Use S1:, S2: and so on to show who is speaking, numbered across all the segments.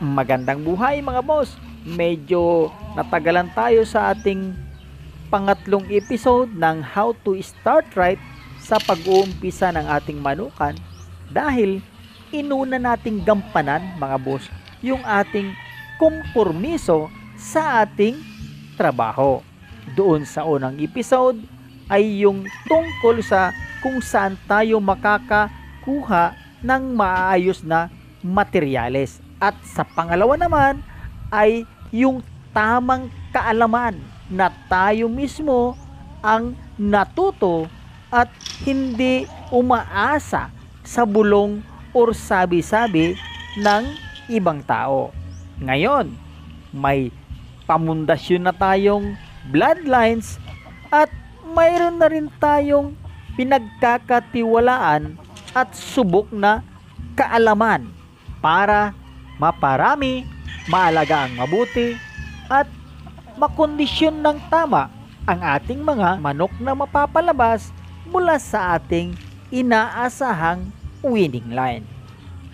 S1: Magandang buhay mga boss. Medyo natagalan tayo sa ating pangatlong episode ng How to Start Right sa pag-uumpisa ng ating manukan dahil inuna nating gampanan mga boss yung ating kompormiso sa ating trabaho. Doon sa unang episode ay yung tungkol sa kung saan tayo makakakuha ng maayos na materyales. At sa pangalawa naman ay yung tamang kaalaman na tayo mismo ang natuto at hindi umaasa sa bulong or sabi-sabi ng ibang tao. Ngayon, may pamundasyon na tayong bloodlines at mayroon na rin tayong pinagkakatiwalaan at subok na kaalaman para maparami, maalaga ang mabuti, at makondisyon ng tama ang ating mga manok na mapapalabas mula sa ating inaasahang winning line.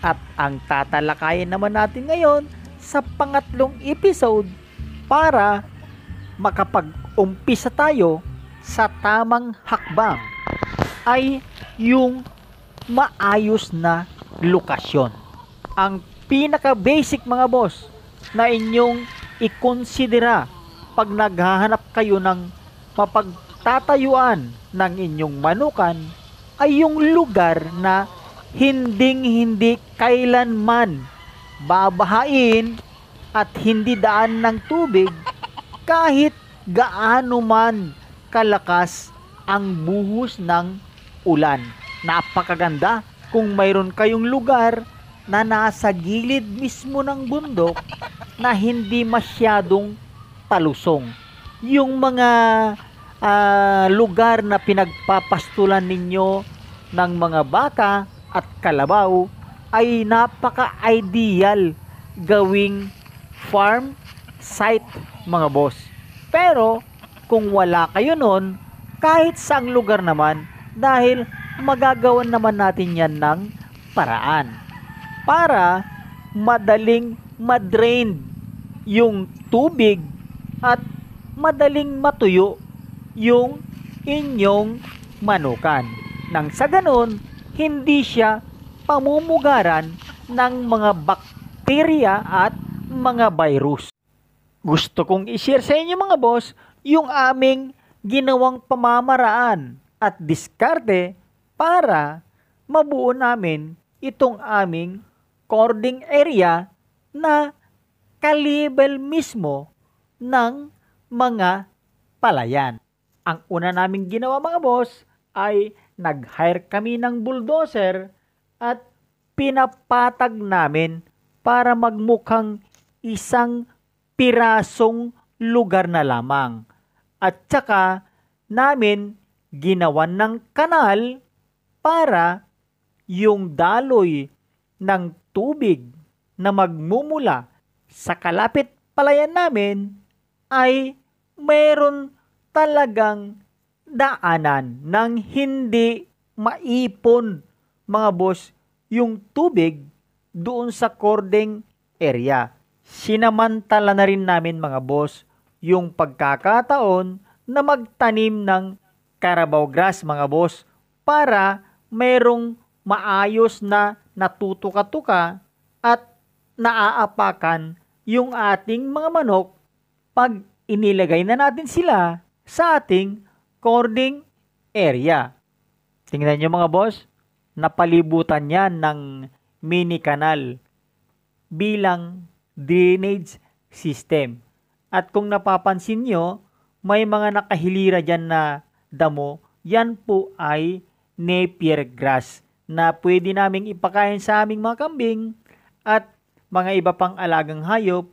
S1: At ang tatalakayin naman natin ngayon sa pangatlong episode para makapag-umpisa tayo sa tamang hakbang ay yung maayos na lokasyon. Ang pinaka-basic mga boss na inyong ikonsidera pag naghahanap kayo ng mapagtatayuan ng inyong manukan ay yung lugar na hinding-hindi kailanman babahain at hindi daan ng tubig kahit gaano man kalakas ang buhos ng ulan. Napakaganda kung mayroon kayong lugar na nasa gilid mismo ng bundok na hindi masyadong palusong. Yung mga lugar na pinagpapastulan ninyo ng mga baka at kalabaw ay napaka-ideal gawing farm site mga boss. Pero kung wala kayo nun, kahit saang lugar naman, dahil magagawan naman natin yan ng paraan para madaling madrain yung tubig at madaling matuyo yung inyong manukan. Nang sa ganon, hindi siya pamumugaran ng mga bakterya at mga virus. Gusto kong i-share sa inyo mga boss yung aming ginawang pamamaraan at diskarte para mabuo namin itong aming cording area na kalibel mismo ng mga palayan. Ang una naming ginawa mga boss ay nag-hire kami ng bulldozer at pinapatag namin para magmukhang isang pirasong lugar na lamang. At saka namin ginawan ng kanal para yung daloy ng tubig na magmumula sa kalapit palayan namin ay mayroon talagang daanan ng hindi maipon mga boss yung tubig doon sa cording area. Sinamantala na rin namin mga boss yung pagkakataon na magtanim ng Carabao grass mga boss para mayroong maayos na natutuka-tuka at naaapakan yung ating mga manok pag inilagay na natin sila sa ating cording area. Tingnan nyo mga boss, napalibutan yan ng mini canal bilang drainage system. At kung napapansin nyo, may mga nakahilira dyan na damo, yan po ay Napier grass na pwede naming ipakain sa aming mga kambing at mga iba pang alagang hayop.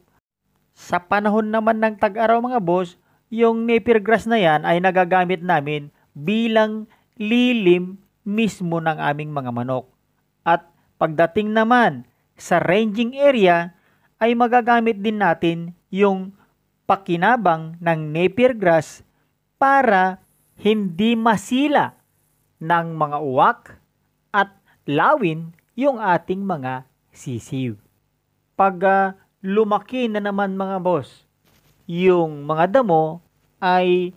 S1: Sa panahon naman ng tag-araw mga boss, yung Napier grass na yan ay nagagamit namin bilang lilim mismo ng aming mga manok. At pagdating naman sa ranging area, ay magagamit din natin yung pakinabang ng Napier grass para hindi masila ng mga uwak at lawin yung ating mga sisiw. Pag lumaki na naman mga boss. Yung mga damo ay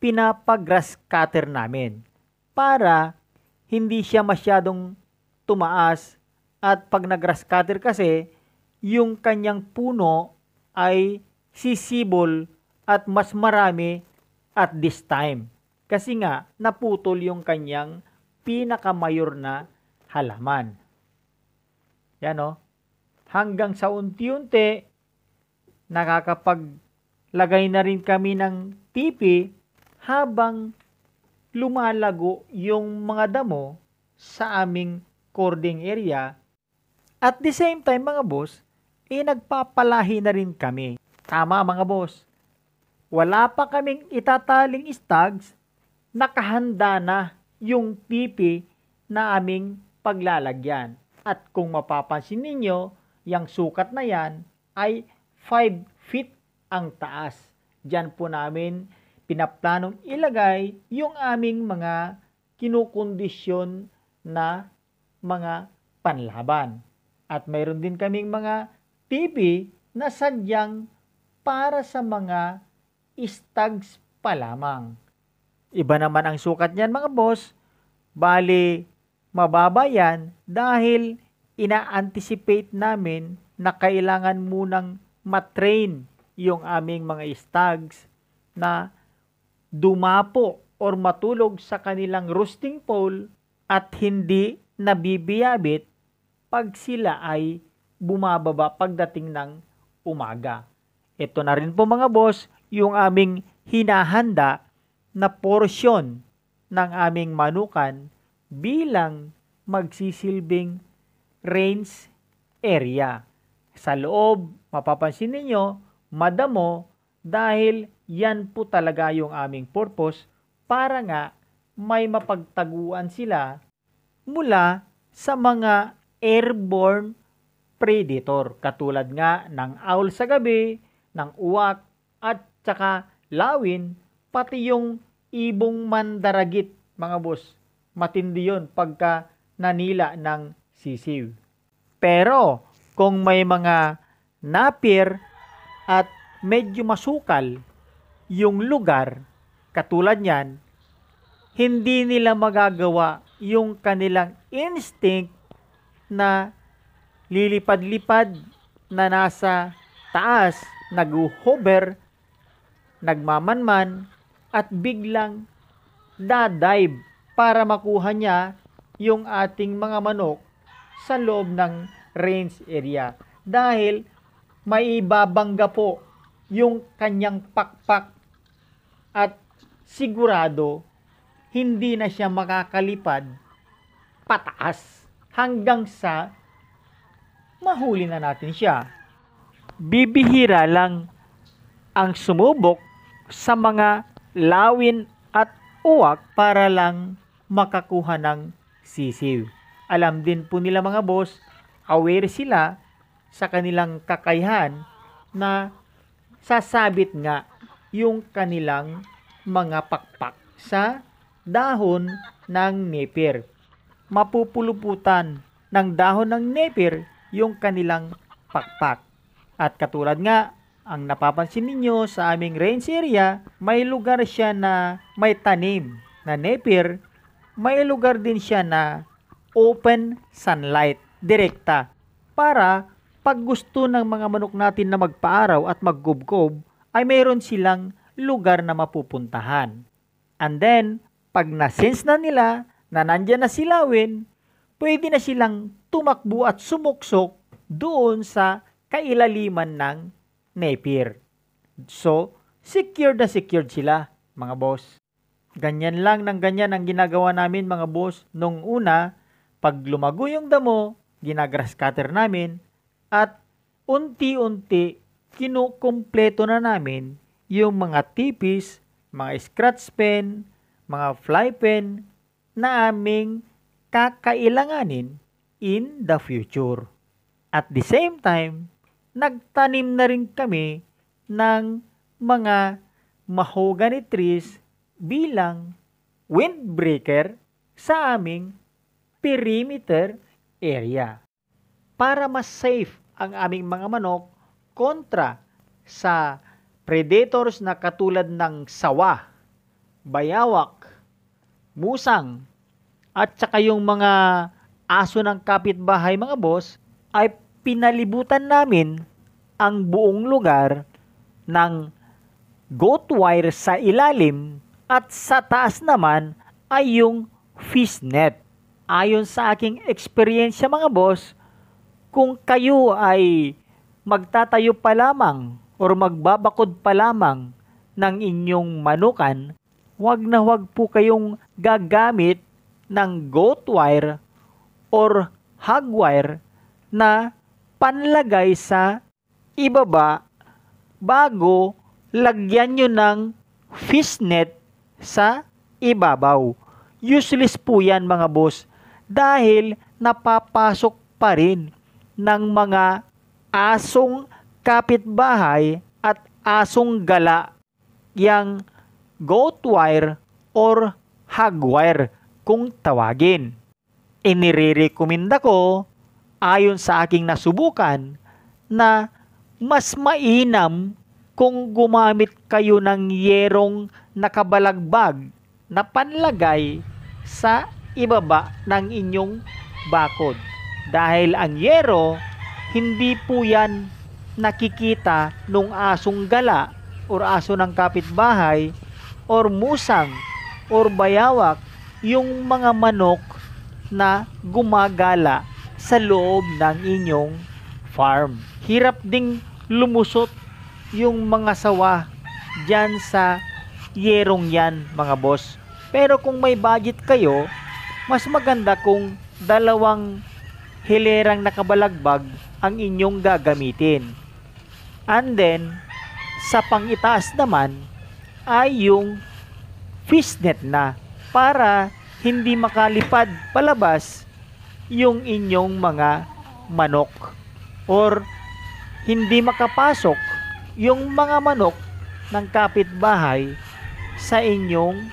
S1: pinapag-grass cutter namin para hindi siya masyadong tumaas, at pag nag-grass cutter kasi, yung kanyang puno ay sisibol at mas marami at this time. Kasi nga, naputol yung kanyang pinakamayor na halaman. Yan o. Hanggang sa unti-unti, nakakapaglagay na rin kami ng tipi habang lumalago yung mga damo sa aming cording area. At the same time mga boss, nagpapalahi na rin kami. Tama mga boss. Wala pa kaming itataling stags, nakahanda na yung tipi na aming paglalagyan. At kung mapapansin ninyo, yung sukat na yan ay 5 feet ang taas. Diyan po namin pinaplanong ilagay yung aming mga kinukondisyon na mga panlaban. At mayroon din kaming mga tipi na sadyang para sa mga stags pa lamang. Iba naman ang sukat niyan mga boss. Bali, mababa yan dahil ina-anticipate namin na kailangan munang matrain yung aming mga stags na dumapo or matulog sa kanilang roosting pole at hindi nabibiyabit pag sila ay bumababa pagdating ng umaga. Ito na rin po mga boss yung aming hinahanda na porsyon ng aming manukan bilang magsisilbing range area. Sa loob, mapapansin ninyo, madamo dahil yan po talaga yung aming purpose para nga may mapagtaguan sila mula sa mga airborne predator katulad nga ng owl sa gabi, ng uwak at saka lawin, pati yung ibong mandaragit mga boss. Matindi yun pagka nanila ng sisiw. Pero kung may mga napir at medyo masukal yung lugar, katulad niyan, hindi nila magagawa yung kanilang instinct na lilipad-lipad na nasa taas, nag-hover, nagmamanman, at biglang dadive para makuha niya yung ating mga manok sa loob ng range area. Dahil maibabangga po yung kanyang pakpak at sigurado hindi na siya makakalipad pataas hanggang sa mahuli na natin siya. Bibihira lang ang sumubok sa mga lawin at uwak para lang makakuha ng sisiw. Alam din po nila mga boss, aware sila sa kanilang kakayahan na sasabit nga yung kanilang mga pakpak sa dahon ng napier. Mapupuluputan ng dahon ng napier yung kanilang pakpak. At katulad nga, ang napapansin ninyo sa aming range area, may lugar siya na may tanim na napier, may lugar din siya na open sunlight, direkta, para pag gusto ng mga manok natin na magpaaraw at maggubgob, ay mayroon silang lugar na mapupuntahan. And then, pag na-sense na nila na nandyan na si lawin, pwede na silang tumakbo at sumuksok doon sa kailaliman ng napier. So, secured na secured sila, mga boss. Ganyan lang ng ganyan ang ginagawa namin, mga boss. Nung una, pag lumago yung damo, ginagrass cutter namin, at unti-unti, kinukumpleto na namin yung mga tipis, mga scratch pen, mga fly pen na aming kakailanganin in the future. At the same time, nagtanim na rin kami ng mga mahogany trees bilang windbreaker sa aming perimeter area para mas safe ang aming mga manok kontra sa predators na katulad ng sawa, bayawak, musang, at saka yung mga aso ng kapitbahay mga boss, ay pinalibutan namin ang buong lugar ng goat wire sa ilalim at sa taas naman ay yung fish net. Ayon sa aking eksperyensya mga boss, kung kayo ay magtatayo pa lamang o magbabakod pa lamang ng inyong manukan, wag na wag po kayong gagamit ng goat wire or hog wire na panlagay sa ibaba bago lagyan nyo ng fish net sa ibabaw. Useless po yan mga boss dahil napapasok pa rin ng mga asong kapitbahay at asong gala yang goat wire or hog wire kung tawagin. Inirekomenda ko ayon sa aking nasubukan na mas mainam kung gumamit kayo ng yerong nakabalagbag na panlagay sa ibaba ng inyong bakod. Dahil ang yero, hindi po yan nakikita nung asong gala or aso ng kapitbahay or musang or bayawak, yung mga manok na gumagala sa loob ng inyong farm. Hirap ding lumusot yung mga sawa dyan sa yerong yan mga boss. Pero kung may budget kayo, mas maganda kung dalawang hilerang nakabalagbag ang inyong gagamitin. And then, sa pangitaas naman ay yung fish net na para hindi makalipad palabas yung inyong mga manok or hindi makapasok yung mga manok ng kapitbahay sa inyong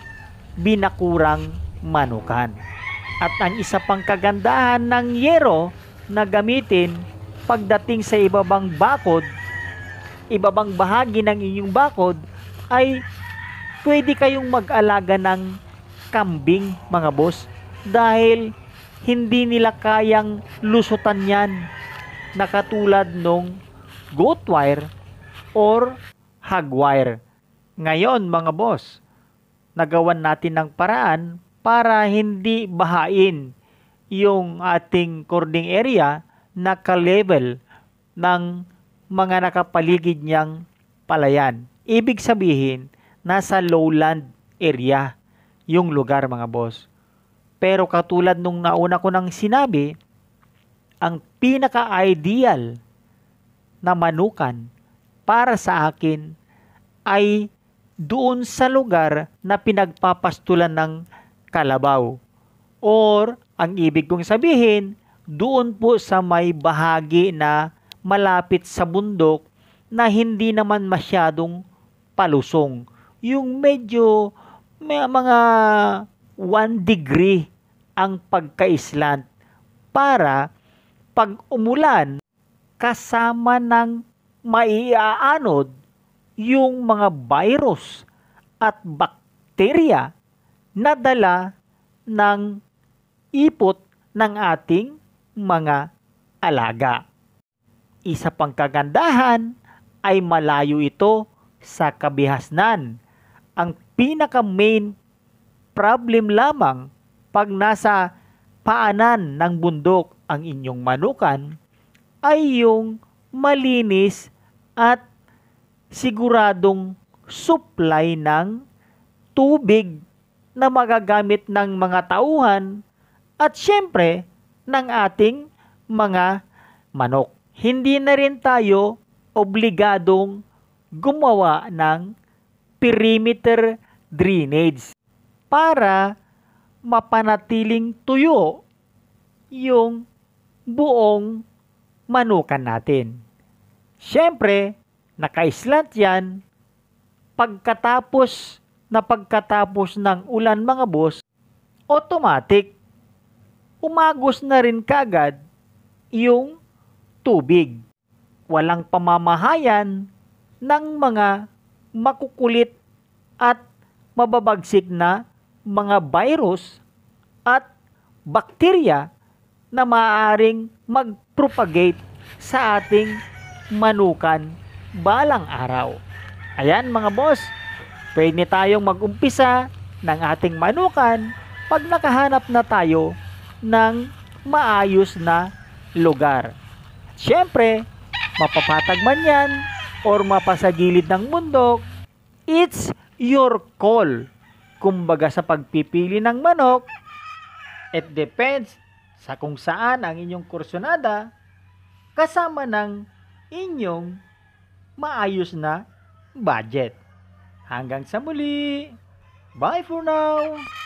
S1: binakurang manukan. At ang isa pang kagandahan ng yero na gamitin pagdating sa ibabang bakod, ibabang bahagi ng inyong bakod, ay pwede kayong mag-alaga ng kambing mga boss dahil hindi nila kayang lusutan yan na katulad nung goat wire or hog wire. Ngayon mga boss, nagawan natin ng paraan para hindi bahain yung ating cording area na ka-level ng mga nakapaligid niyang palayan. Ibig sabihin, nasa lowland area yung lugar mga boss. Pero katulad nung nauna ko nang sinabi, ang pinaka-ideal na manukan para sa akin ay doon sa lugar na pinagpapastulan ng kalabaw. Or, ang ibig kong sabihin, doon po sa may bahagi na malapit sa bundok na hindi naman masyadong palusong. Yung medyo may mga 1 degree ang pagka-islant para pag umulan kasama ng maiaanod yung mga virus at bakterya na dala ng ipot ng ating mga alaga. Isa pang kagandahan ay malayo ito sa kabihasnan. Ang pinaka-main problem lamang pag nasa paanan ng bundok ang inyong manukan ay yung malinis at siguradong supply ng tubig na magagamit ng mga tauhan at syempre ng ating mga manok. Hindi na rin tayo obligadong gumawa ng perimeter drainage para mapanatiling tuyo yung buong manukan natin. Siyempre, naka-slant yan pagkatapos ng ulan mga boss, automatic umagos na rin kagad yung tubig. walang pamamahayan ng mga makukulit at mababagsik na mga virus at bakterya na maaaring mag-propagate sa ating manukan balang araw. Ayan mga boss, pwede tayong mag-umpisa ng ating manukan pag nakahanap na tayo ng maayos na lugar. Siyempre, mapapatag man yan or mapasagilid ng bundok, it's your call. Kumbaga sa pagpipili ng manok, it depends sa kung saan ang inyong kursyonada kasama ng inyong maayos na budget. Hanggang sa muli. Bye for now.